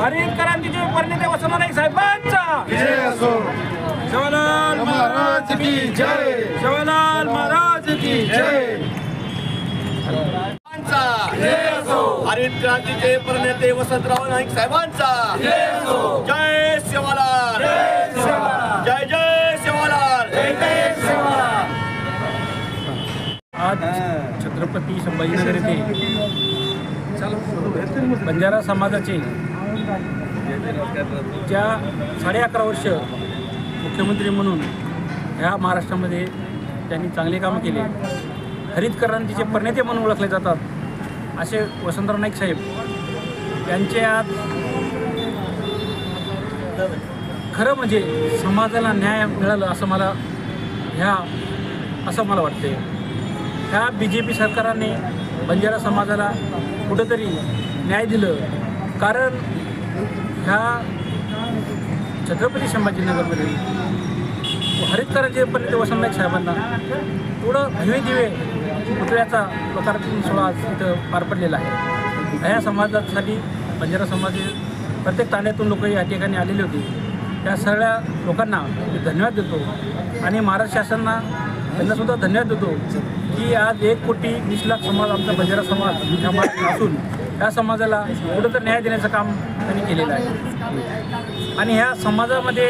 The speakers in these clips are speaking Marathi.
हरित क्रांतीचे परिणिते वसंत नाईक साहेबांचा जवाहरलाल महाराज की जय, जवाहरलाल महाराज की जय। हरित क्रांतीचे परिणिते वसंतराव नाईक साहेबांचा जय सेवालाल, जय जय सेवालाल, जय जय सेवालाल। आज छत्रपती संभाजीनगर येथे बंजारा समाजाचे ज्या 11.5 वर्ष मुख्यमंत्री म्हणून ह्या महाराष्ट्रामध्ये त्यांनी चांगले कामं केले, हरित क्रांतीचे प्रणेते म्हणून ओळखले जातात असे वसंतराव नाईक साहेब यांचे आज खरं म्हणजे समाजाला न्याय मिळालं असं मला वाटते। ह्या BJP सरकारने बंजारा समाजाला कुठेतरी न्याय दिलं, कारण ह्या छत्रपती संभाजीनगरमध्ये हरित क्रांतीचे परिणिते वसंत नाईक साहेबांना थोडं भव्य दिवे पुतळ्याचा लोकार्पण सोहळा इथं पार पडलेला आहे। ह्या समाजासाठी बंजारा समाज प्रत्येक तांड्यातून लोक या ठिकाणी आलेले होते। त्या सगळ्या लोकांना मी धन्यवाद देतो आणि महाराष्ट्र शासनाला त्यांनासुद्धा धन्यवाद देतो की आज 1,20,00,000 समाज आमचा बंजारा समाज ह्या महाराष्ट्रात असून त्या समाजाला कुठंतरी न्याय देण्याचं काम त्यांनी केलेलं आहे। आणि ह्या समाजामध्ये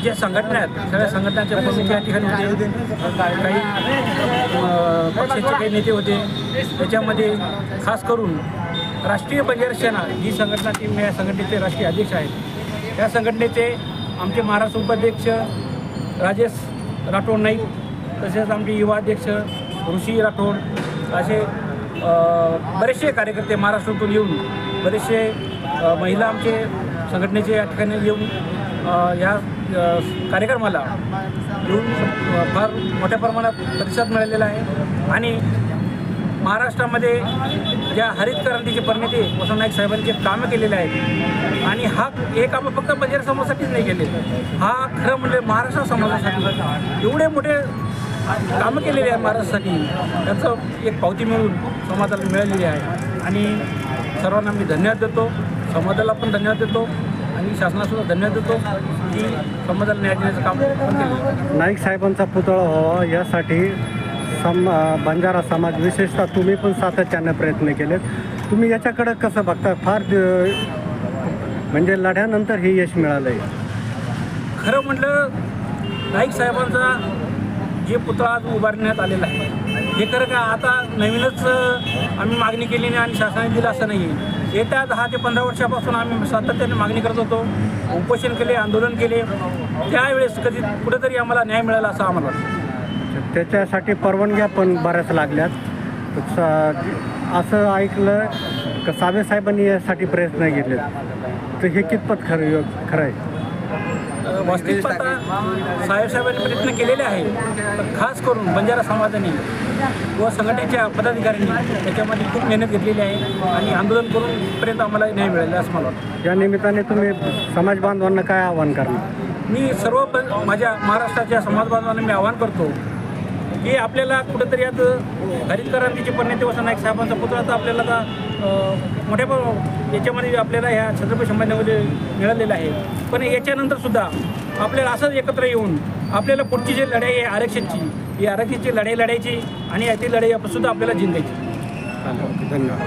ज्या संघटना आहेत सगळ्या संघटनांच्या प्रमुख या ठिकाणी होते, काही पक्षाचे काही नेते होते। त्याच्यामध्ये खास करून राष्ट्रीय बंजारा सेना जी संघटना ती मी या संघटनेचे राष्ट्रीय अध्यक्ष आहेत, त्या संघटनेचे आमचे महाराष्ट्र उपाध्यक्ष राजेश राठोड नाईक, तसेच आमचे युवा अध्यक्ष ऋषी राठोड, असे बरेचसे कार्यकर्ते महाराष्ट्रातून येऊन, बरेचसे महिला आमचे संघटनेचे या ठिकाणी येऊन या कार्यक्रमाला येऊन फार मोठ्या प्रमाणात प्रतिसाद मिळालेला आहे। आणि महाराष्ट्रामध्ये ज्या हरित क्रांतीचे परिणिते वसंत नाईक साहेबांनी कामं केलेले आहेत, आणि हे कामं फक्त बंजारा समाजासाठीच नाही केले, हा खरं म्हणजे महाराष्ट्र समाजासाठी एवढे मोठे कामं केलेली आहे महाराष्ट्रासाठी, त्यांचं एक पावती मिळून समाजाला मिळालेली आहे। आणि सर्वांना मी धन्यवाद देतो, समाजाला पण धन्यवाद देतो आणि शासनासुद्धा धन्यवाद देतो की समाजाला न्याय देण्याचं काम केलं। नाईक साहेबांचा पुतळा व्हावा यासाठी बंजारा समाज विशेषतः तुम्ही पण सातत्याने प्रयत्न केलेत, तुम्ही याच्याकडे कसं बघता? फार म्हणजे लढ्यानंतर हे यश मिळालं आहे। खरं म्हटलं नाईक साहेबांचा जे पुतळा आज उभारण्यात आलेला आहे हे खरं का आता नवीनच आम्ही मागणी केली नाही आणि शासनाने दिलं असं नाही आहे। येत्या 10 ते 15 वर्षापासून आम्ही सातत्याने मागणी करत होतो, उपोषण केले, आंदोलन केले, त्यावेळेस कधी कुठेतरी आम्हाला न्याय मिळाला असं आम्हाला वाटतं। त्याच्यासाठी परवानग्या पण बऱ्याच लागल्यात, असं ऐकलं का साबळे साहेबांनी यासाठी प्रयत्न घेतले, तर हे कितपत खरं आहे? वास्तविक पाहता साहेबांनी प्रयत्न केलेले आहे, पण खास करून बंजारा समाजाने व संघटनेच्या पदाधिकाऱ्यांनी त्याच्यामध्ये खूप मेहनत घेतलेली आहे आणि आंदोलन करून पर्यंत आम्हाला न्याय मिळाला असं मला वाटतं। या निमित्ताने तुम्ही समाज बांधवांना काय आवाहन करणार? मी सर्व माझ्या महाराष्ट्राच्या समाज बांधवांना मी आवाहन करतो की आपल्याला कुठेतरी आज हरित क्रांतीचे परिणिते वसंत नाईक साहेबांचा पुतळा तर आपल्याला आता मोठ्या याच्यामध्ये आपल्याला ह्या छत्रपती संभाजीनगरमध्ये मिळालेला आहे, पण याच्यानंतरसुद्धा आपल्याला असंच एकत्र येऊन आपल्याला पुढची जी लढाई आहे आरक्षणाची, ही आरक्षणाची लढाई लढायची आणि याची लढाई सुद्धा आपल्याला जिंकायची। धन्यवाद।